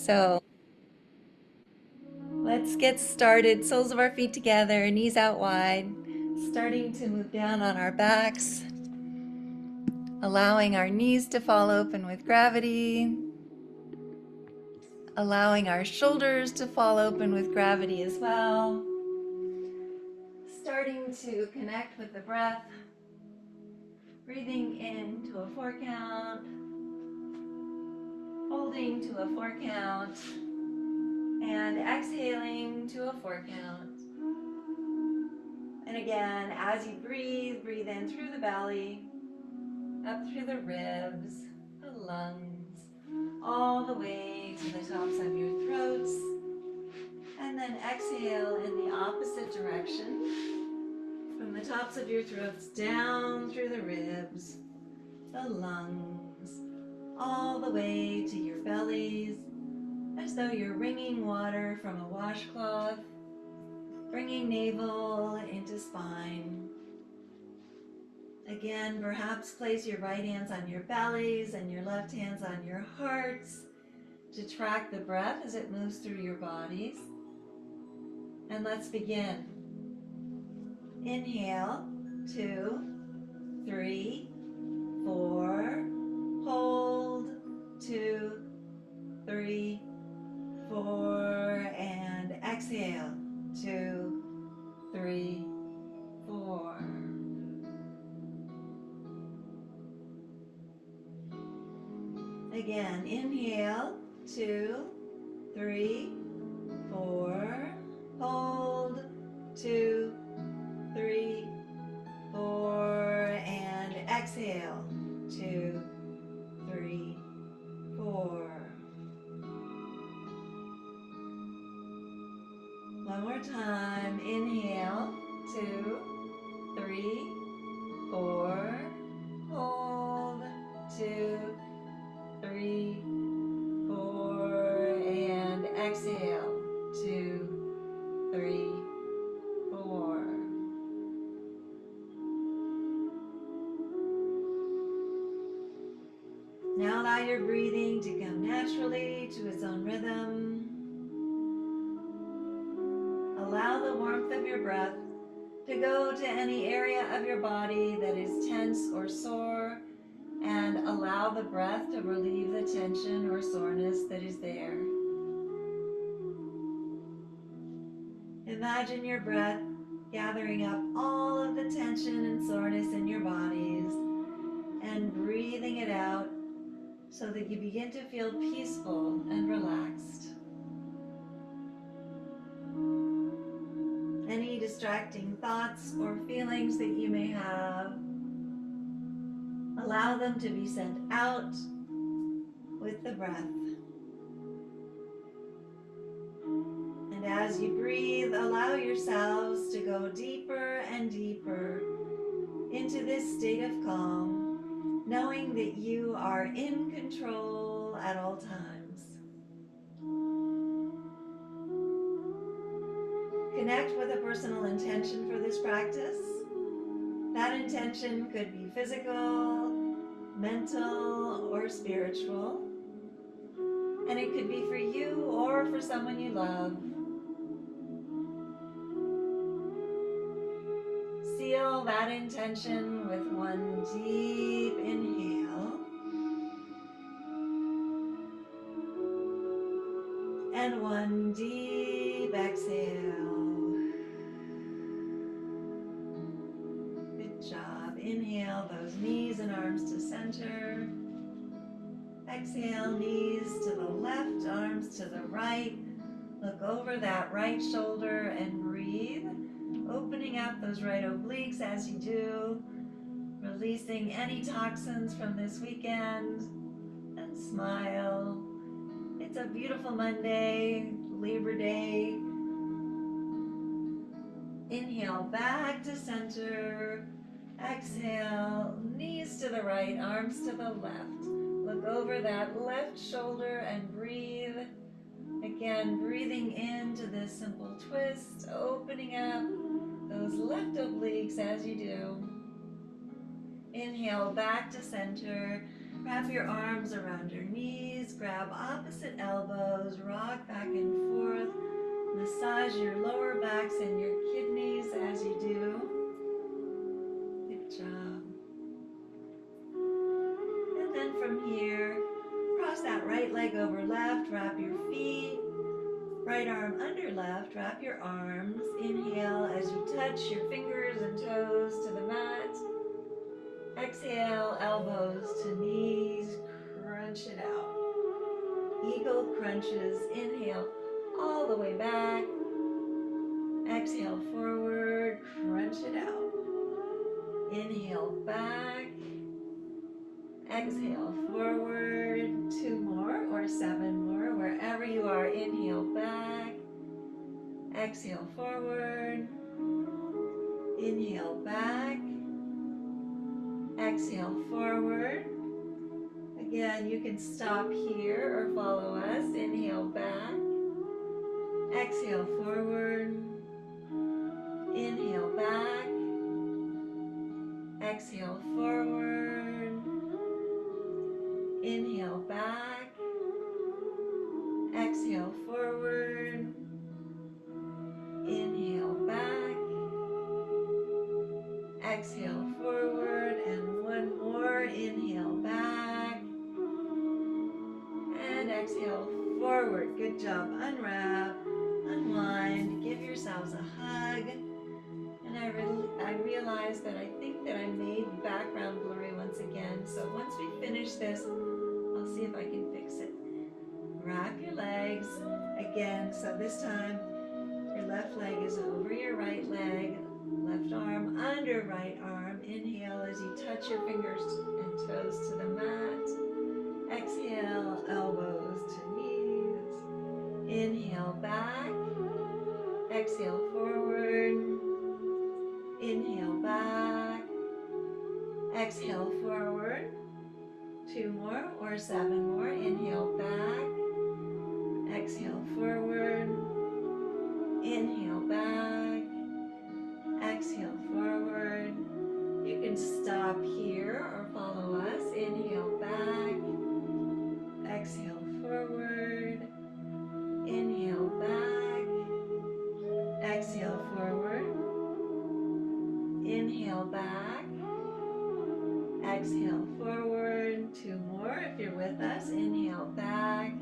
So let's get started. Soles of our feet together, knees out wide, starting to move down on our backs, allowing our knees to fall open with gravity, allowing our shoulders to fall open with gravity as well. Starting to connect with the breath, breathing into a 4 count, holding to a 4 count, and exhaling to a 4 count. And again, as you breathe, breathe in through the belly, up through the ribs, the lungs, all the way to the tops of your throats. And then exhale in the opposite direction, from the tops of your throats down through the ribs, the lungs, all the way to your bellies, as though you're wringing water from a washcloth, bringing navel into spine. Again, perhaps place your right hands on your bellies and your left hands on your hearts to track the breath as it moves through your bodies. And let's begin. Inhale, 2, 3, 4. Hold, 2, 3, 4. And exhale, 2, 3, 4. Again, inhale, 2, 3, 4. Hold, 2, 3, 4. And exhale, 2, 3, 4. One more time. Inhale, 2, 3, 4. Hold, 2, 3, 4. And exhale, 2, 3, 4. Now allow your breathing to come naturally to its own rhythm. Allow the warmth of your breath to go to any area of your body that is tense or sore, and allow the breath to relieve the tension or soreness that is there. Imagine your breath gathering up all of the tension and soreness in your bodies and breathing it out so that you begin to feel peaceful and relaxed. Any distracting thoughts or feelings that you may have, allow them to be sent out with the breath. And as you breathe, allow yourselves to go deeper and deeper into this state of calm, knowing that you are in control at all times. Connect with a personal intention for this practice. That intention could be physical, mental, or spiritual. And it could be for you or for someone you love. Seal that intention with one deep inhale and one deep exhale. Good job. Inhale those knees and arms to center. Exhale, knees to the left, arms to the right. Look over that right shoulder and breathe. Opening up those right obliques as you do. Releasing any toxins from this weekend. And smile. It's a beautiful Monday, Libra Day. Inhale back to center. Exhale, knees to the right, arms to the left. Look over that left shoulder and breathe. Again, breathing into this simple twist, opening up those left obliques as you do. Inhale back to center. Wrap your arms around your knees, grab opposite elbows, massage your lower backs and your kidneys as you do. Good job. And then from here, cross that right leg over left, wrap your feet. Right arm under left, wrap your arms. Inhale as you touch your fingers and toes to the mat. Exhale, elbows to knees, crunch it out. Eagle crunches, inhale all the way back. Exhale forward, crunch it out. Inhale back. Exhale forward, 2 more or 7 more, wherever you are. Inhale back. Exhale forward. Inhale back. Exhale forward. Again, you can stop here or follow us. Inhale back. Exhale forward. Inhale back. Exhale forward. Inhale back. Exhale forward. Inhale back. Exhale forward. And one more. Inhale back. And exhale forward. Good job. Unwrap. Unwind. Give yourselves a hug. And I realized that I think that I made the background blurry once again. So once we finish this, I'll see if I can fix it. Wrap your legs again. So this time, your left leg is over your right leg. Left arm under right arm. Inhale as you touch your fingers and toes to the mat. Exhale, elbows to knees. Inhale back. Exhale forward. Inhale back. Exhale forward. 2 more or 7 more. Inhale back. Exhale forward. Inhale back. Exhale forward. You can stop here or follow us. Inhale back. Exhale forward. Inhale back. Exhale forward. Inhale back. Exhale forward. 2 more if you're with us. Inhale back.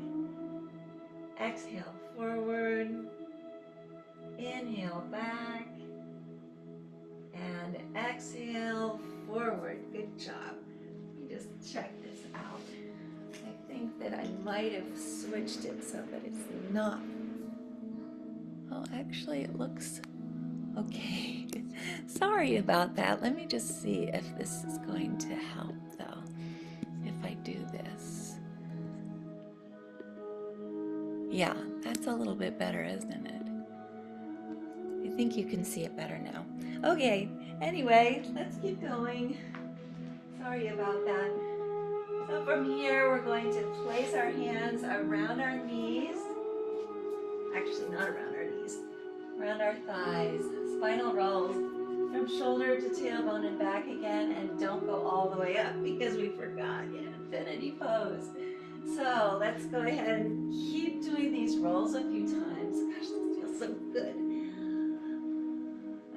Exhale forward. Inhale back. And exhale forward. Good job. Let me just check this out. I think that I might have switched it so that it's not. Oh, actually it looks okay. Sorry about that. Let me just see if this is going to help though, if I do this. Yeah, that's a little bit better, isn't it? I think you can see it better now. Okay, anyway, let's keep going. Sorry about that. So from here, we're going to place our hands around our knees. Actually, not around our knees. Around our thighs. Spinal rolls from shoulder to tailbone and back again. And don't go all the way up because we forgot infinity pose. So let's go ahead and keep doing these rolls a few times. Gosh, this feels so good.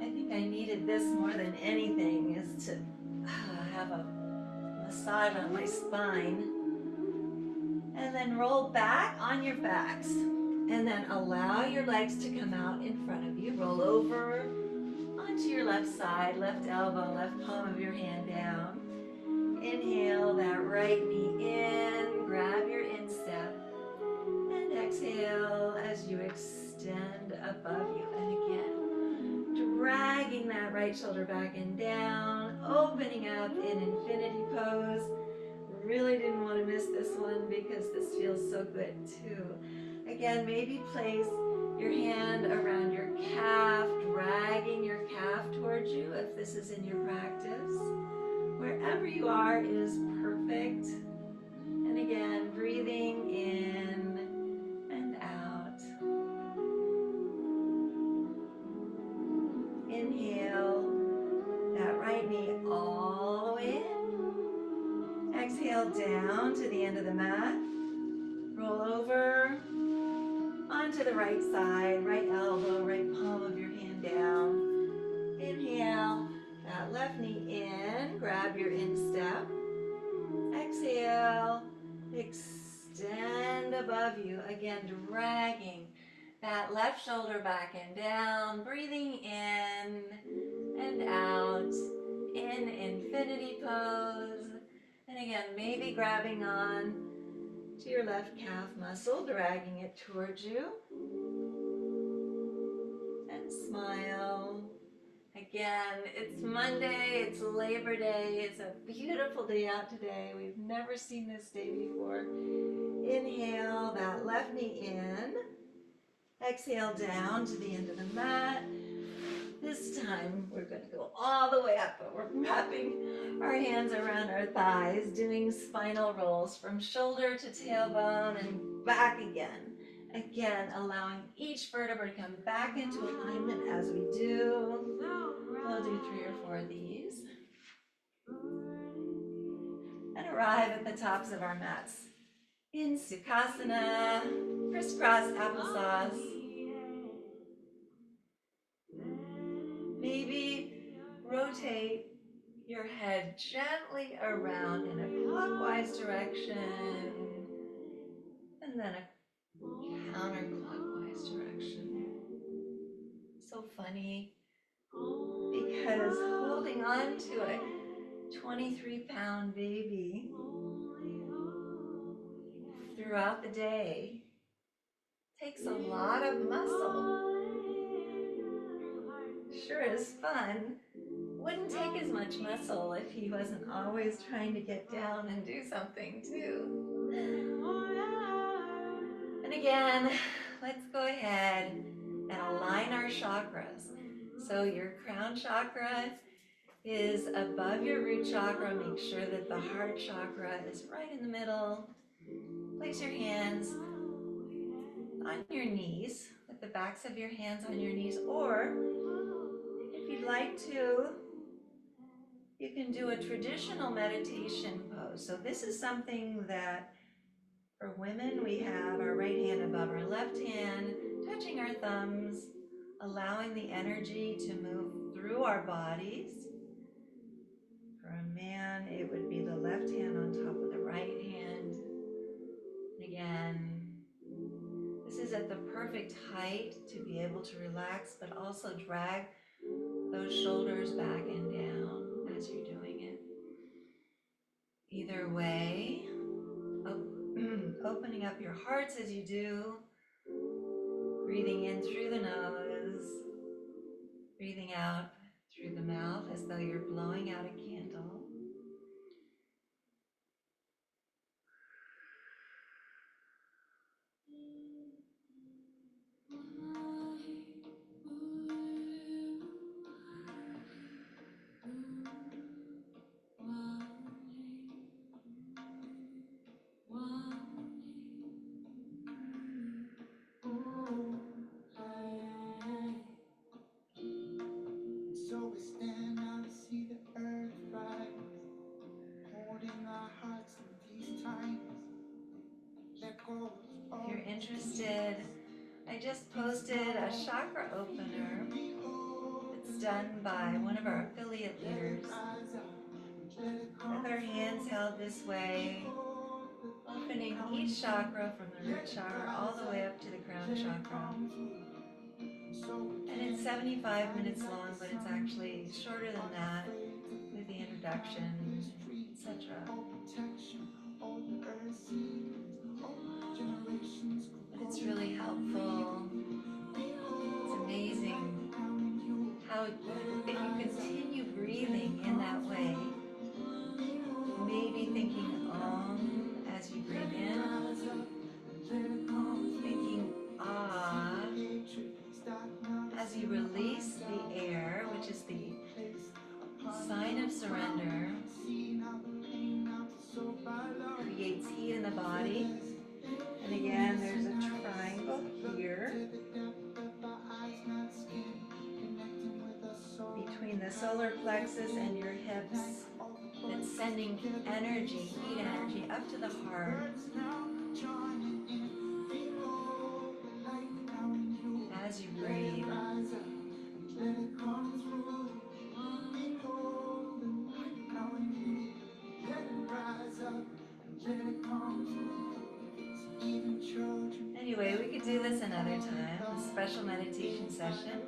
I think I needed this more than anything, is to have a massage on my spine. And then roll back on your backs. And then allow your legs to come out in front of you. Roll over onto your left side, left elbow, left palm of your hand down. Inhale that right knee in, grab your instep. And exhale as you extend above you. And again, dragging that right shoulder back and down, opening up in infinity pose. Really didn't want to miss this one because this feels so good too. Again, maybe place your hand around your calf, dragging your calf towards you if this is in your practice. Wherever you are is perfect. And again, breathing in and out. Inhale that right knee all the way in. Exhale down to the end of the mat. Roll over onto to the right side, right elbow, right palm of your hand down. Inhale, that left knee in, grab your instep. Exhale, extend above you. Again, dragging that left shoulder back and down, breathing in and out in infinity pose. And again, maybe grabbing on to your left calf muscle, dragging it towards you. And smile. Again, it's Monday, it's Labor Day, it's a beautiful day out today. We've never seen this day before. Inhale that left knee in. Exhale down to the end of the mat. This time we're going to go all the way up, but we're wrapping our hands around our thighs, doing spinal rolls from shoulder to tailbone and back again. Again, allowing each vertebra to come back into alignment as we do. We'll do 3 or 4 of these. And arrive at the tops of our mats. In Sukhasana, crisscross applesauce. Maybe rotate your head gently around in a clockwise direction and then a counterclockwise direction. So funny because holding on to a 23-pound baby throughout the day takes a lot of muscle. Sure is fun. Wouldn't take as much muscle if he wasn't always trying to get down and do something too. And again, let's go ahead and align our chakras. So your crown chakra is above your root chakra. Make sure that the heart chakra is right in the middle. Place your hands on your knees, with the backs of your hands on your knees, or if you'd like to, you can do a traditional meditation pose. So this is something that for women, we have our right hand above our left hand, touching our thumbs, allowing the energy to move through our bodies. For a man, it would be the left hand on top of the right hand. Again, this is at the perfect height to be able to relax, but also drag those shoulders back and down as you're doing it. Either way, opening up your hearts as you do, breathing in through the nose, breathing out through the mouth as though you're blowing out a candle. So we stand now to see the earth rise, holding our hearts in these times. Let go of If you're interested, I just posted a chakra opener that's done by one of our affiliate leaders. With our hands held this way, opening each chakra from the root chakra all the way up to the crown chakra. And it's 75 minutes long, but it's actually shorter than that with the introduction, etc. But it's really helpful. It's amazing how if you continue breathing in that way, maybe thinking as you breathe in, thinking ah as you release the air, which is the sign of surrender, creates heat in the body. And again, there's a triangle here between the solar plexus and your hips that's sending energy, heat energy up to the heart. another time, a special meditation session.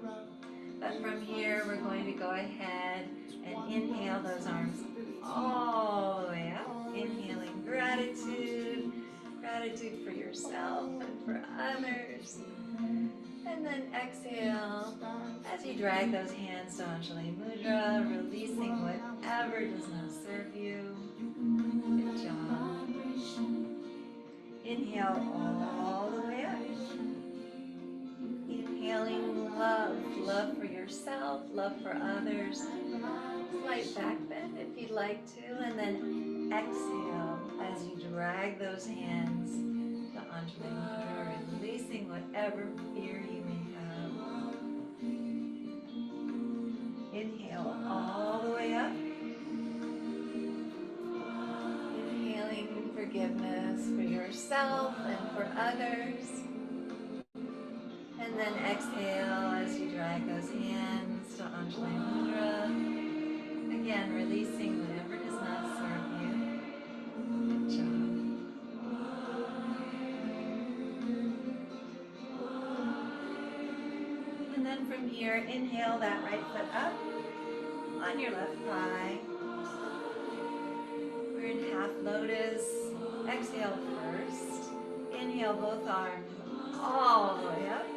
But from here, we're going to go ahead and inhale those arms all the way up. Inhaling gratitude, gratitude for yourself and for others. And then exhale as you drag those hands to Anjali Mudra, releasing whatever does not serve you. Good job. Inhale all the way up. Inhaling love, love for yourself, love for others. Slight back bend if you'd like to, and then exhale as you drag those hands to Anjali Mudra, releasing whatever fear you may have. Inhale all the way up. Inhaling forgiveness for yourself and for others. And then exhale as you drag those hands to Anjali Mudra. Again, releasing whatever does not serve you. Good job. And then from here, inhale that right foot up on your left thigh. We're in half lotus. Exhale first. Inhale both arms all the way up.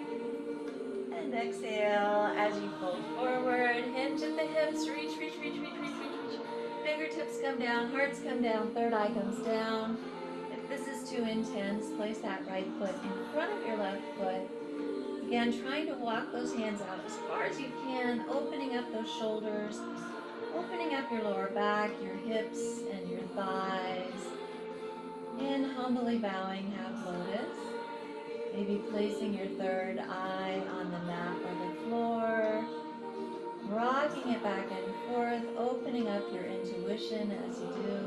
And exhale as you fold forward, hinge at the hips, reach, reach, reach, reach, reach, reach, reach. Fingertips come down, hearts come down, third eye comes down. If this is too intense, place that right foot in front of your left foot. Again, trying to walk those hands out as far as you can, opening up those shoulders, opening up your lower back, your hips, and your thighs. And humbly bowing, half lotus. Maybe placing your third eye on the mat or the floor, rocking it back and forth, opening up your intuition as you do.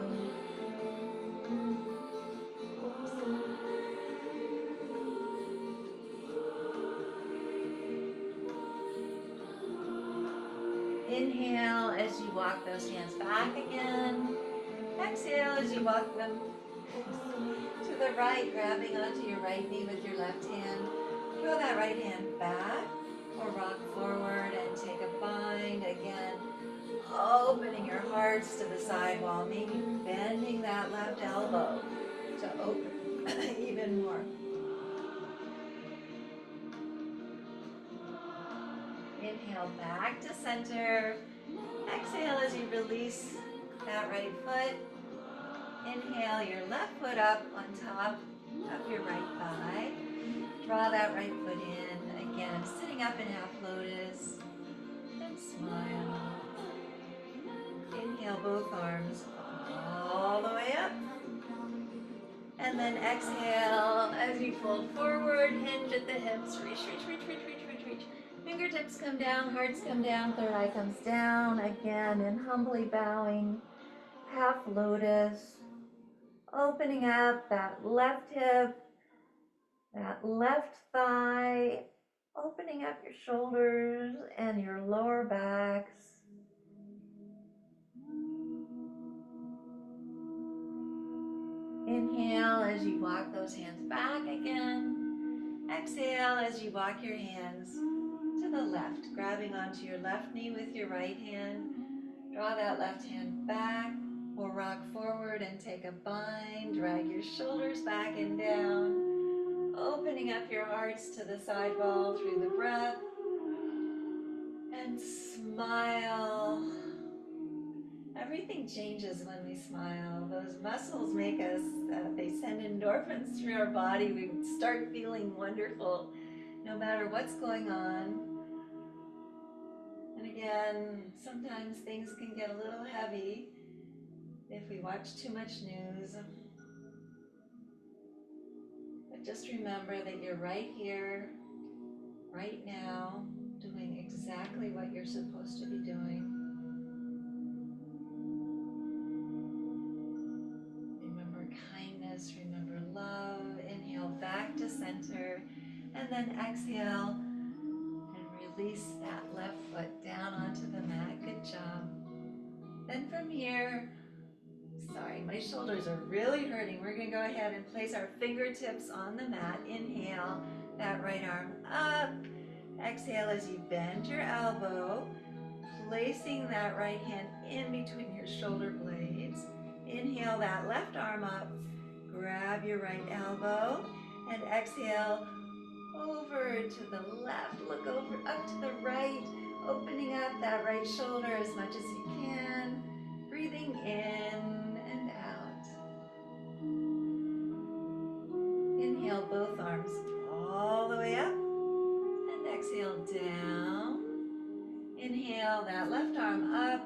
Inhale as you walk those hands back again. Exhale as you walk them to the right, grabbing onto your right knee with your left hand. Throw that right hand back or rock forward and take a bind. Again, opening your hearts to the side wall, maybe bending that left elbow to open even more. Inhale back to center. Exhale as you release that right foot. Inhale your left foot up on top of your right thigh. Draw that right foot in. Again, sitting up in half lotus. And smile. Inhale both arms all the way up. And then exhale as you fold forward, hinge at the hips. Reach, reach, reach, reach, reach, reach, reach. Fingertips come down, hearts come down, third eye comes down. Again, and humbly bowing, half lotus. Opening up that left hip, that left thigh, opening up your shoulders and your lower backs. Inhale as you walk those hands back again. Exhale as you walk your hands to the left, grabbing onto your left knee with your right hand. Draw that left hand back. We'll rock forward and take a bind. Drag your shoulders back and down. Opening up your hearts to the side wall through the breath. And smile. Everything changes when we smile. Those muscles make us, they send endorphins through our body. We start feeling wonderful no matter what's going on. And again, sometimes things can get a little heavy if we watch too much news. But just remember that you're right here, right now, doing exactly what you're supposed to be doing. Remember kindness, remember love. Inhale back to center, and then exhale and release that left foot down onto the mat. Good job. Then from here, sorry, my shoulders are really hurting. We're going to go ahead and place our fingertips on the mat. Inhale, that right arm up. Exhale as you bend your elbow, placing that right hand in between your shoulder blades. Inhale that left arm up, grab your right elbow, and exhale over to the left. Look over up to the right, opening up that right shoulder as much as you can. Breathing in and out. Inhale both arms all the way up, and exhale down. Inhale that left arm up.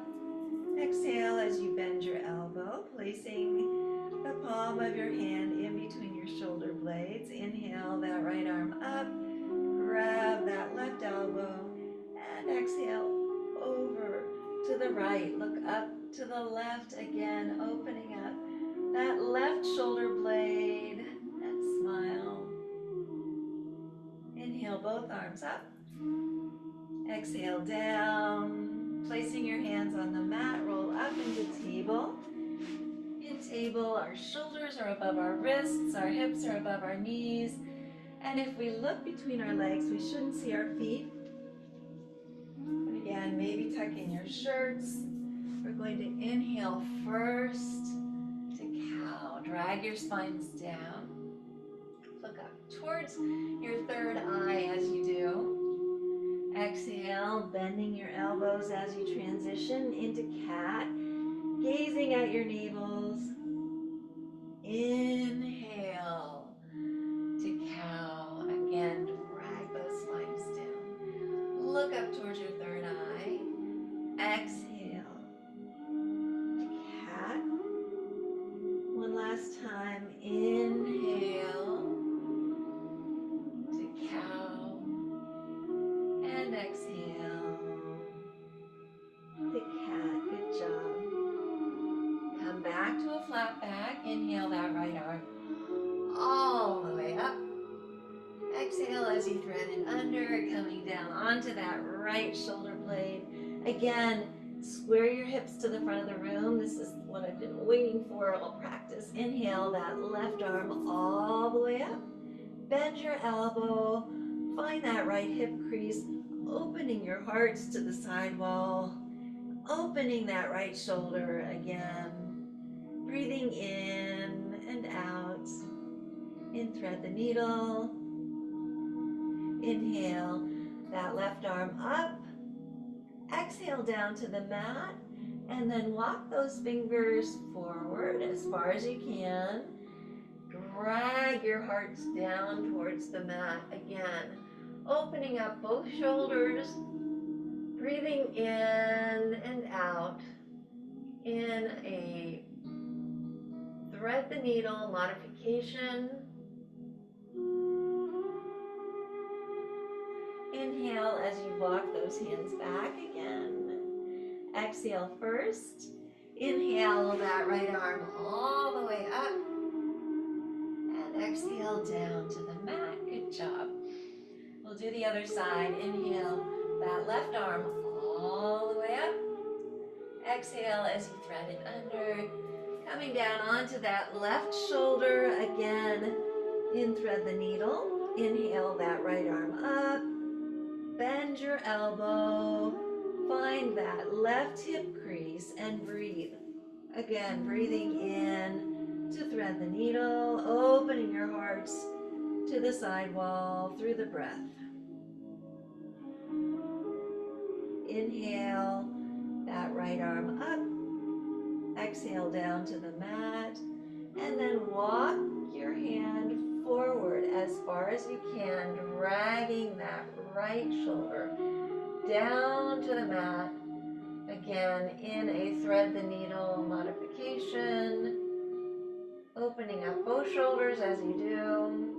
Exhale as you bend your elbow, placing the palm of your hand in between your shoulder blades. Inhale that right arm up, grab that left elbow, and exhale over to the right. Look up to the left again, opening up that left shoulder blade, and smile. Inhale both arms up. Exhale down, placing your hands on the mat, roll up into table. In table, our shoulders are above our wrists, our hips are above our knees, and if we look between our legs, we shouldn't see our feet. But again, maybe tuck in your shirts. We're going to inhale first to cow. Drag your spines down. Look up towards your third eye as you do. Exhale, bending your elbows as you transition into cat, gazing at your navels. Inhale to cow. Again, drag those spines down. Look up towards your third eye. Exhale to cat. One last time. Inhale to cow. And exhale to cat. Good job. Come back to a flat back. Inhale that right arm all the way up. Exhale as you thread it under, coming down onto that right shoulder blade. Again, square your hips to the front of the room. This is what I've been waiting for. I'll practice. Inhale that left arm all the way up. Bend your elbow. Find that right hip crease. Opening your hearts to the side wall. Opening that right shoulder again. Breathing in and out. In, thread the needle. Inhale that left arm up. Exhale down to the mat. And then walk those fingers forward as far as you can. Drag your hearts down towards the mat again. Opening up both shoulders. Breathing in and out in a thread the needle modification. Inhale as you walk those hands back again. Exhale first. Inhale that right arm all the way up. And exhale down to the mat. Good job. We'll do the other side. Inhale that left arm all the way up. Exhale as you thread it under. Coming down onto that left shoulder again. In, thread the needle. Inhale that right arm up. Bend your elbow. Find that left hip crease and breathe. Again, breathing in to thread the needle, opening your hearts to the side wall through the breath. Inhale that right arm up. Exhale down to the mat. And then walk your hand forward as far as you can, dragging that right shoulder down to the mat. Again, in a thread the needle modification. Opening up both shoulders as you do.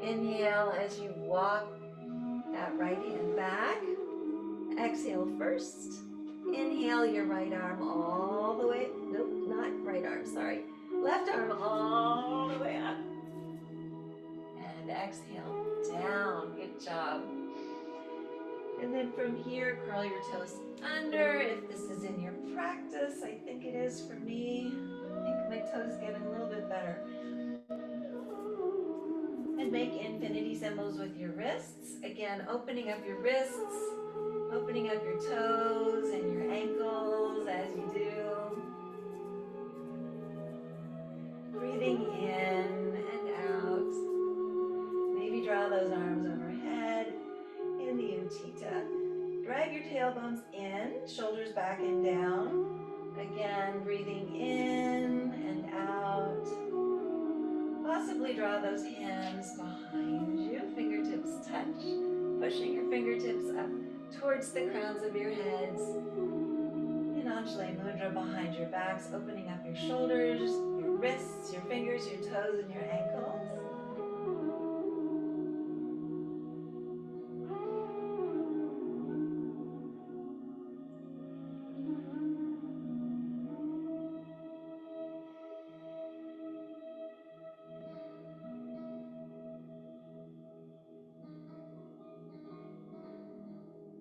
Inhale as you walk that right hand back. Exhale first. Inhale your right arm all the way. Nope, not right arm, sorry. Left arm all the way up. And exhale down. Good job. And then from here, curl your toes under. If this is in your practice, I think it is for me. I think my toes get a little bit better. And make infinity symbols with your wrists. Again, opening up your wrists, opening up your toes and your ankles as you do. Breathing in and out. Maybe draw those arms overhead in the Utthita. Drag your tailbones in, shoulders back and down. Again, breathing in and out. Possibly draw those hands behind you, fingertips touch, pushing your fingertips up towards the crowns of your heads. In Anjali Mudra behind your backs, opening up your shoulders, your wrists, your fingers, your toes, and your ankles.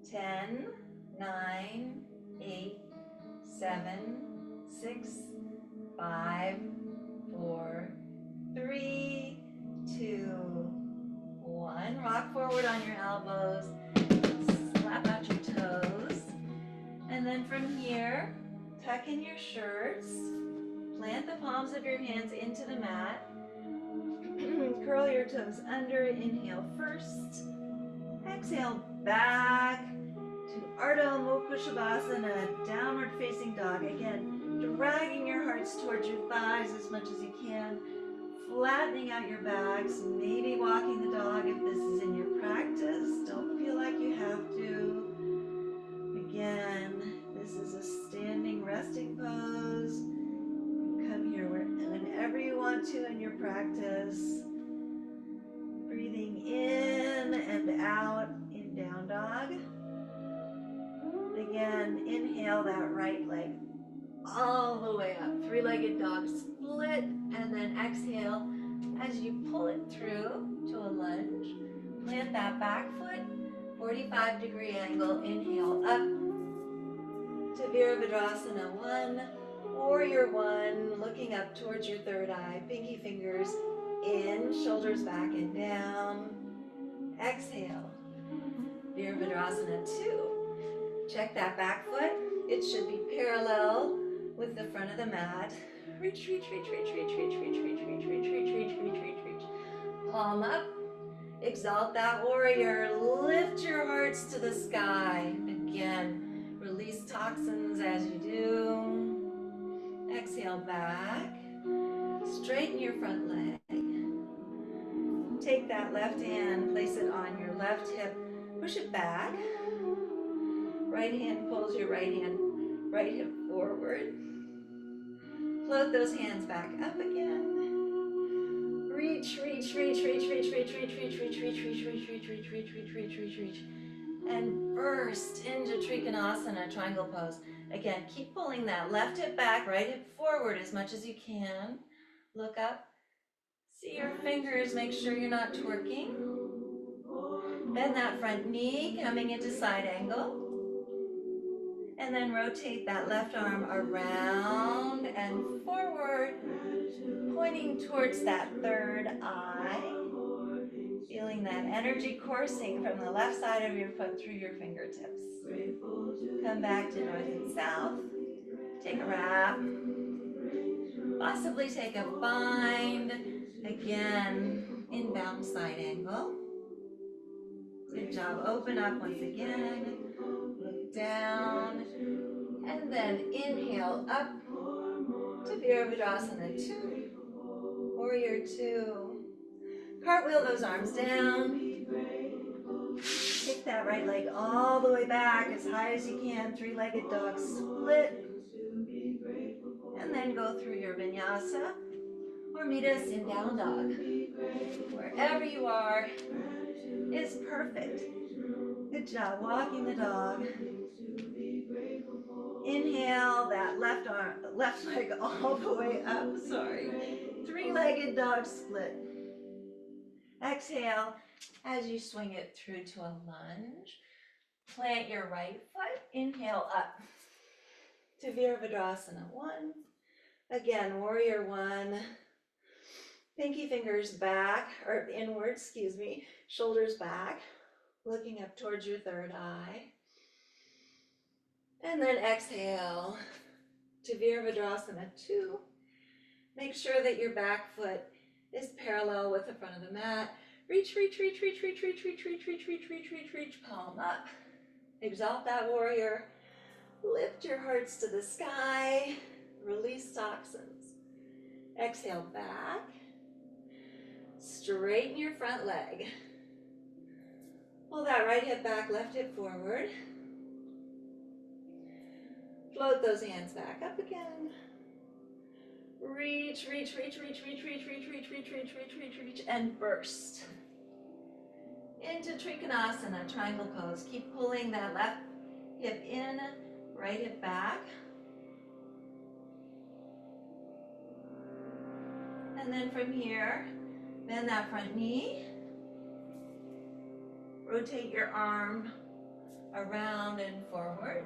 Ten, 9, 8, 7, 6, 5, 4, 3, 2, 1. Rock forward on your elbows. Slap out your toes. And then from here, tuck in your shirts. Plant the palms of your hands into the mat. Curl your toes under. Inhale first. Exhale back to Ardha Mukha Shavasana, downward facing dog. Again, dragging your hearts towards your thighs as much as you can. Flattening out your backs, maybe walking the dog if this is in your practice. Don't feel like you have to. Again, this is a standing resting pose. Come here whenever you want to in your practice. Breathing in and out in down dog. Again, inhale that right leg all the way up. Three-legged dog split, and then exhale as you pull it through to a lunge. Plant that back foot, 45-degree angle. Inhale up to Virabhadrasana 1, Warrior 1, looking up towards your third eye. Pinky fingers in, shoulders back and down. Exhale, Virabhadrasana 2. Check that back foot. It should be parallel with the front of the mat. Reach, reach, reach, reach, reach, reach, reach, reach, reach, reach, reach, reach, reach, reach, reach. Palm up. Exalt that warrior. Lift your hearts to the sky. Again, release toxins as you do. Exhale back. Straighten your front leg. Take that left hand, place it on your left hip. Push it back. Right hand pulls your right hip forward. Float those hands back up again. Reach, reach, reach, reach, reach, reach, reach, reach, reach, reach, reach, reach, reach, reach, reach, reach, reach, reach, reach. And burst into Trikonasana, triangle pose. Again, keep pulling that left hip back, right hip forward as much as you can. Look up. See your fingers, make sure you're not twerking. Bend that front knee, coming into side angle. And then rotate that left arm around and forward, pointing towards that third eye. Feeling that energy coursing from the left side of your foot through your fingertips. Come back to north and south. Take a wrap. Possibly take a bind. Again, inbound side angle. Good job. Open up once again. Look down. And then inhale up to Virabhadrasana 2. Warrior 2. Cartwheel those arms down. Kick that right leg all the way back as high as you can. Three-legged dog split. And then go through your vinyasa or meet us in down dog. Wherever you are is perfect. Good job walking the dog. Inhale that left leg all the way up, sorry. Three-legged dog split. Exhale as you swing it through to a lunge. Plant your right foot, inhale up to Virabhadrasana 1. Again, Warrior 1. Pinky fingers back, or inward, excuse me, shoulders back, looking up towards your third eye. And then exhale to Virabhadrasana 2. Make sure that your back foot is parallel with the front of the mat. Reach, reach, reach, reach, reach, reach, reach, reach, reach, reach, reach, reach, reach, palm up. Exalt that warrior. Lift your hearts to the sky. Release toxins. Exhale back. Straighten your front leg. Pull that right hip back, left hip forward. Float those hands back up again. Reach, reach, reach, reach, reach, reach, reach, reach, reach, reach, reach, reach, reach, and burst. Into Trikonasana, triangle pose. Keep pulling that left hip in, right hip back. And then from here, bend that front knee. Rotate your arm around and forward.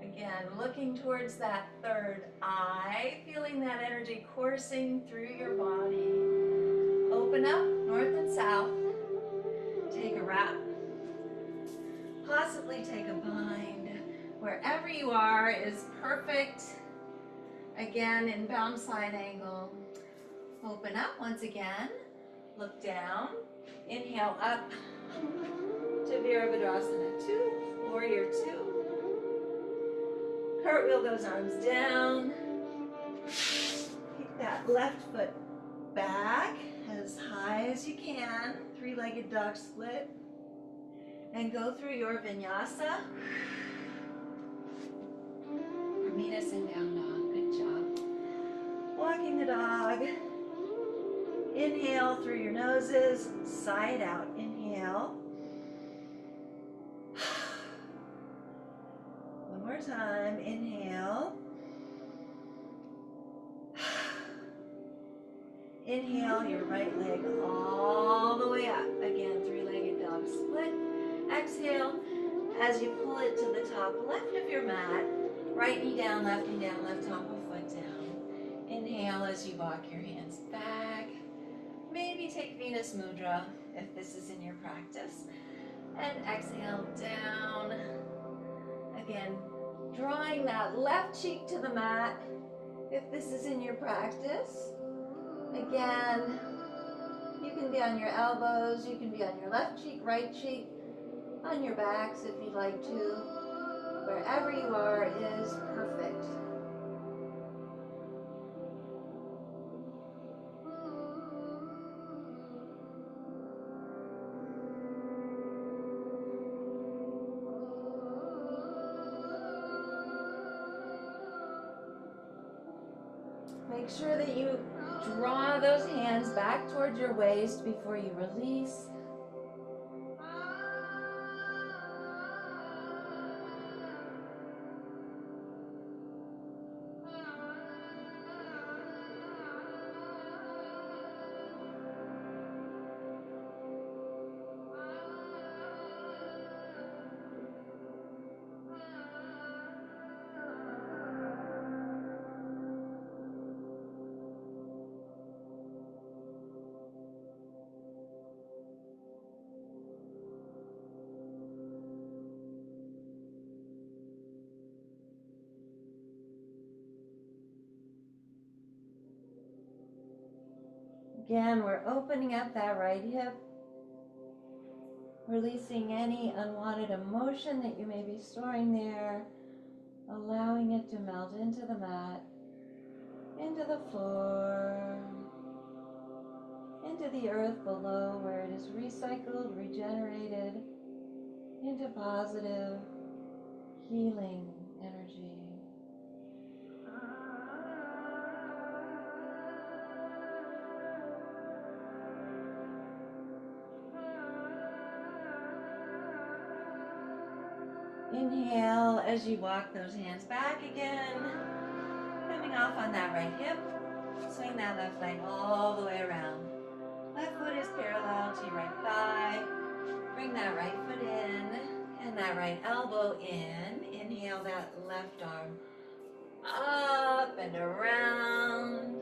Again, looking towards that third eye, feeling that energy coursing through your body. Open up, north and south. Take a wrap. Possibly take a bind. Wherever you are is perfect. Again, in bound side angle. Open up once again. Look down. Inhale up to Virabhadrasana 2, Warrior 2. Cartwheel those arms down. Kick that left foot back as high as you can. Three-legged dog split. And go through your vinyasa. Or meet us in down dog. Good job. Walking the dog. Inhale through your noses. Sigh it out. Inhale. One more time. Inhale. Inhale your right leg all the way up. Again, three-legged dog split. Exhale as you pull it to the top left of your mat. Right knee down, left top of foot down. Inhale as you walk your hands back. Maybe take Venus Mudra if this is in your practice. And exhale down. Again, drawing that left cheek to the mat if this is in your practice. Again, you can be on your elbows, you can be on your left cheek, right cheek, on your backs if you'd like to. Wherever you are is perfect. Make sure that you draw those hands back towards your waist before you release. Again, we're opening up that right hip, releasing any unwanted emotion that you may be storing there, allowing it to melt into the mat, into the floor, into the earth below where it is recycled, regenerated, into positive, healing energy. Inhale as you walk those hands back again, coming off on that right hip. Swing that left leg all the way around. Left foot is parallel to your right thigh. Bring that right foot in and that right elbow in. Inhale that left arm up and around.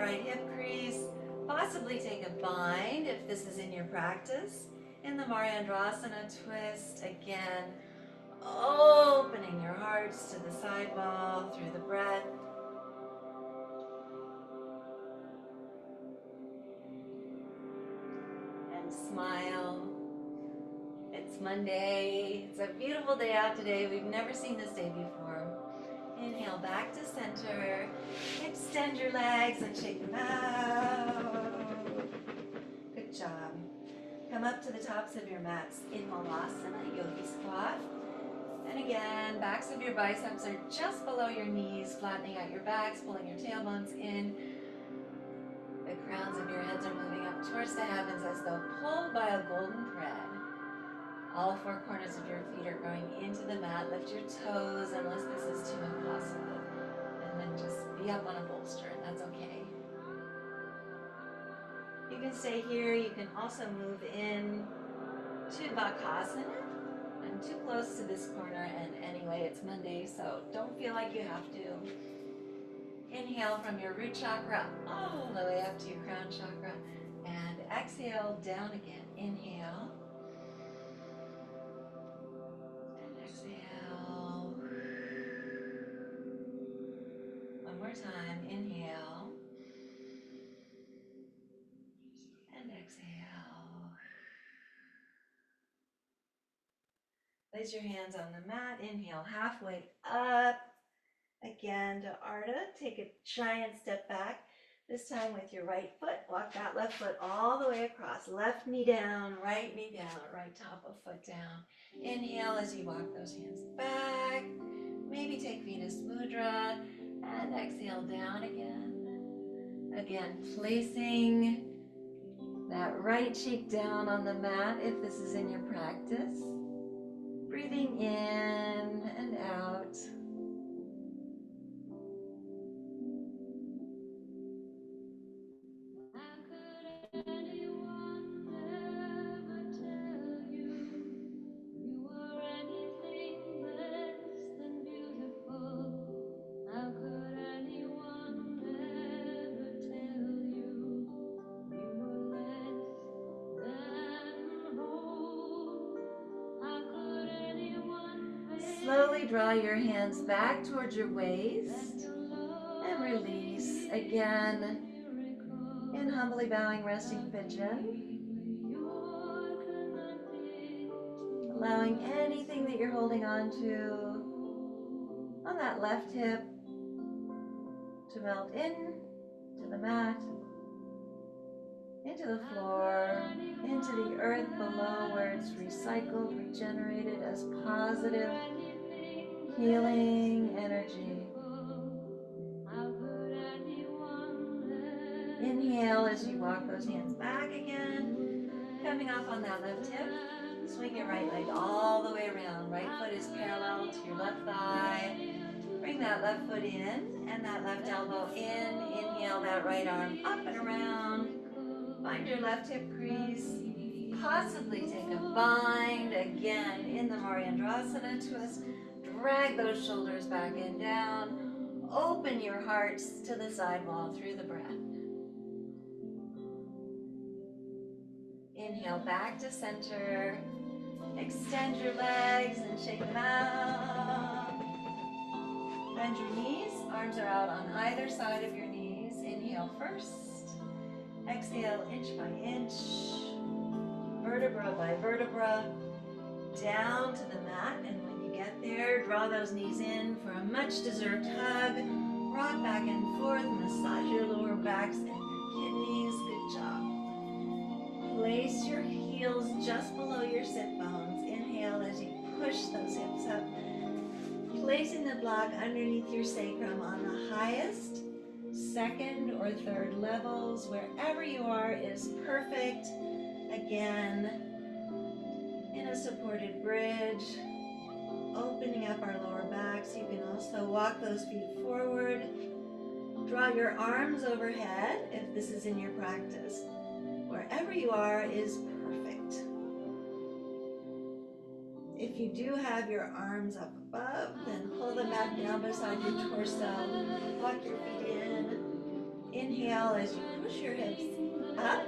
right hip crease. Possibly take a bind if this is in your practice. In the Mariandrasana twist, again, opening your hearts to the side wall through the breath. And smile. It's Monday. It's a beautiful day out today. We've never seen this day before. Inhale back to center. Extend your legs and shake them out. Good job. Come up to the tops of your mats in Malasana, Yogi Squat. And again, backs of your biceps are just below your knees, flattening out your backs, pulling your tailbones in. The crowns of your heads are moving up towards the heavens as though pulled by a golden thread. All four corners of your feet are going into the mat. Lift your toes unless this is too impossible. And then just be up on a bolster, and that's okay. You can stay here. You can also move in to Bakasana. I'm too close to this corner, and anyway, it's Monday, so don't feel like you have to. Inhale from your root chakra all the way up to your crown chakra, and exhale down again. Inhale. And exhale. One more time. Inhale. And exhale. Place your hands on the mat. Inhale halfway up. Again to Ardha. Take a giant step back. This time with your right foot. Walk that left foot all the way across. Left knee down, right knee down, right top of foot down. Inhale as you walk those hands back. Maybe take Venus Mudra. And exhale down again. Again, placing that right cheek down on the mat if this is in your practice. Breathing in and out. Slowly draw your hands back towards your waist and release. Again, in humbly bowing resting pigeon. Allowing anything that you're holding on to on that left hip to melt in to the mat, into the floor, into the earth below where it's recycled, regenerated as positive, healing energy. Inhale as you walk those hands back again, coming off on that left hip. Swing your right leg all the way around. Right foot is parallel to your left thigh. Bring that left foot in and that left elbow in. Inhale that right arm up and around. Find your left hip crease. Possibly take a bind again in the Mariandrasana twist. Drag those shoulders back and down. Open your hearts to the side wall through the breath. Inhale back to center. Extend your legs and shake them out. Bend your knees. Arms are out on either side of your knees. Inhale first. Exhale inch by inch. Vertebra by vertebra. Down to the mat. And when you get there, draw those knees in for a much deserved hug. Rock back and forth. Massage your lower backs and your kidneys. Good job. Place your heels just below your sit bones. Inhale as you push those hips up. Placing the block underneath your sacrum on the highest, second or third levels. Wherever you are is perfect. Again, in a supported bridge. Opening up our lower backs. You can also walk those feet forward. Draw your arms overhead if this is in your practice. Wherever you are is perfect. If you do have your arms up above, then pull them back down beside your torso. Walk your feet in. Inhale as you push your hips up,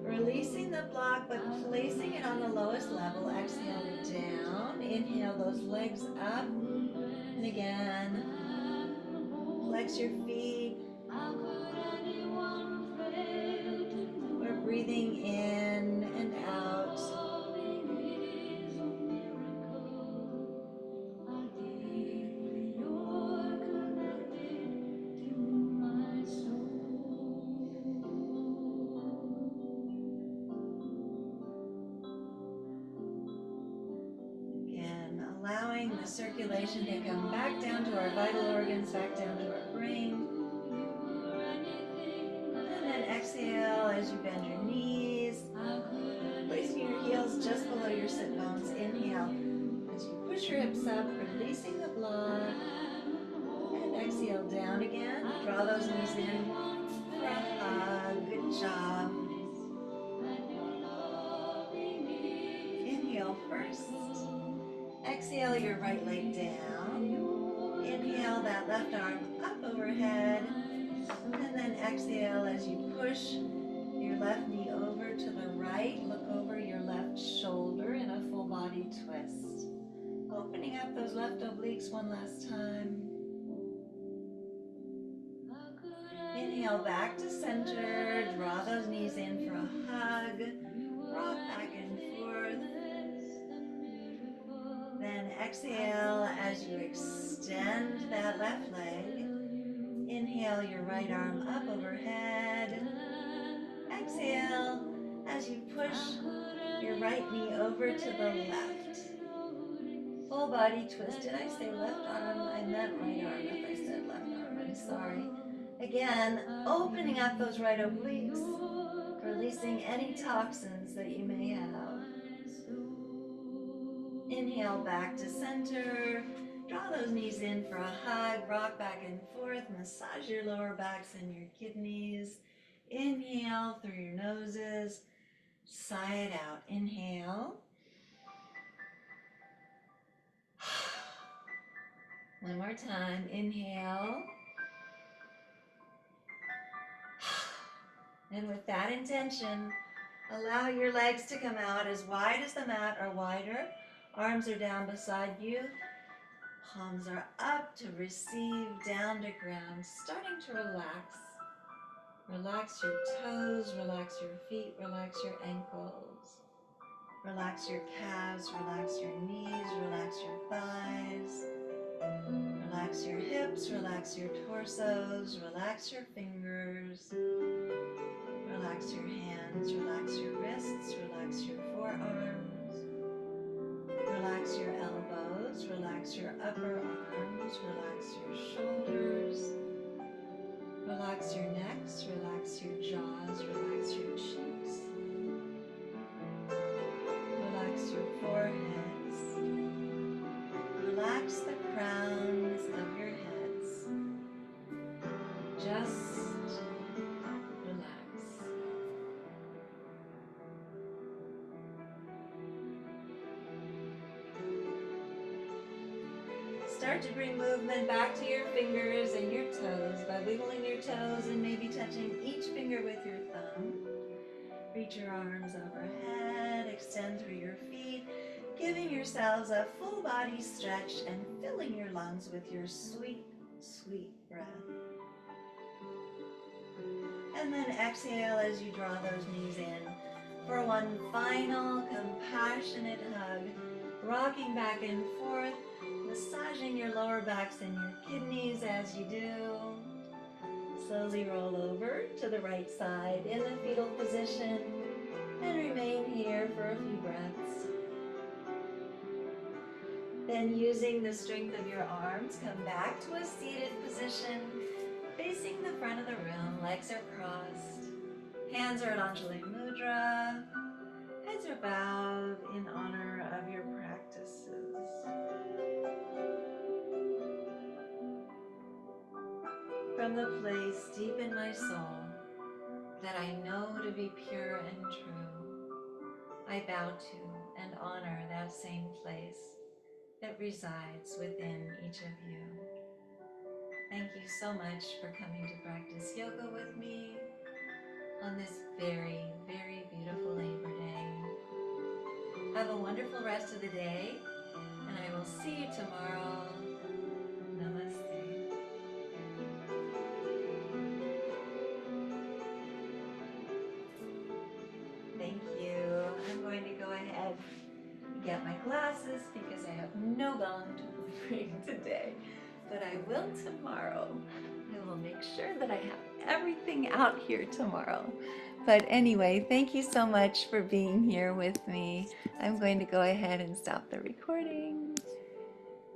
releasing the block but placing it on the lowest level. Exhale down. Inhale those legs up. And again, flex your feet. We're breathing in and out. Again, allowing the circulation to come back down to our vital organs, back down to our brain. And then exhale as you bend your knees, placing your heels just below your sit bones. Inhale as you push your hips up, releasing the block. And exhale down again. Draw those knees in for a hug. Good job. Inhale first. Exhale your right leg down. Inhale that left arm up overhead. And then exhale as you push your left knee over to the right. Look over your left shoulder in a full body twist. Opening up those left obliques one last time. Inhale back to center. Draw those knees in for a hug. Rock back and forth. Then exhale as you extend that left leg. Inhale your right arm up overhead. Exhale as you push your right knee over to the left. Full body twist. Did I say left arm? I meant right arm if I said left arm. I'm sorry. Again, opening up those right obliques, releasing any toxins that you may have. Inhale back to center. Draw those knees in for a hug. Rock back and forth. Massage your lower backs and your kidneys. Inhale through your noses. Sigh it out. Inhale. One more time. Inhale. And with that intention, allow your legs to come out as wide as the mat or wider. Arms are down beside you. Palms are up to receive, down to ground. Starting to relax. Relax your toes, relax your feet, relax your ankles. Relax your calves, relax your knees, relax your thighs. Relax your hips, relax your torsos, relax your fingers. Relax your hands, relax your wrists, relax your forearms. Relax your elbows, relax your upper arms, relax your shoulders. Relax your necks, relax your jaws, relax your cheeks. Relax your foreheads. Relax the crowns of your heads. Just relax. Start to bring movement back to your fingers and your toes by wiggling your toes and maybe touching each finger with your thumb. Reach your arms overhead, extend through your feet, giving yourselves a full body stretch and filling your lungs with your sweet, sweet breath. And then exhale as you draw those knees in for one final compassionate hug, rocking back and forth, massaging your lower backs and your kidneys as you do. Slowly roll over to the right side in the fetal position and remain here for a few breaths. Then using the strength of your arms, come back to a seated position, facing the front of the room, legs are crossed, hands are at Anjali Mudra, heads are bowed in honor of your practices. From the place deep in my soul that I know to be pure and true, I bow to and honor that same place that resides within each of you. Thank you so much for coming to practice yoga with me on this very, very beautiful Labor Day. Have a wonderful rest of the day, and I will see you tomorrow. Namaste. Thank you. I'm going to go ahead and get my glasses because I have no gong to bring today, but I will tomorrow. I will make sure that I have everything out here tomorrow. But anyway, thank you so much for being here with me. I'm going to go ahead and stop the recording.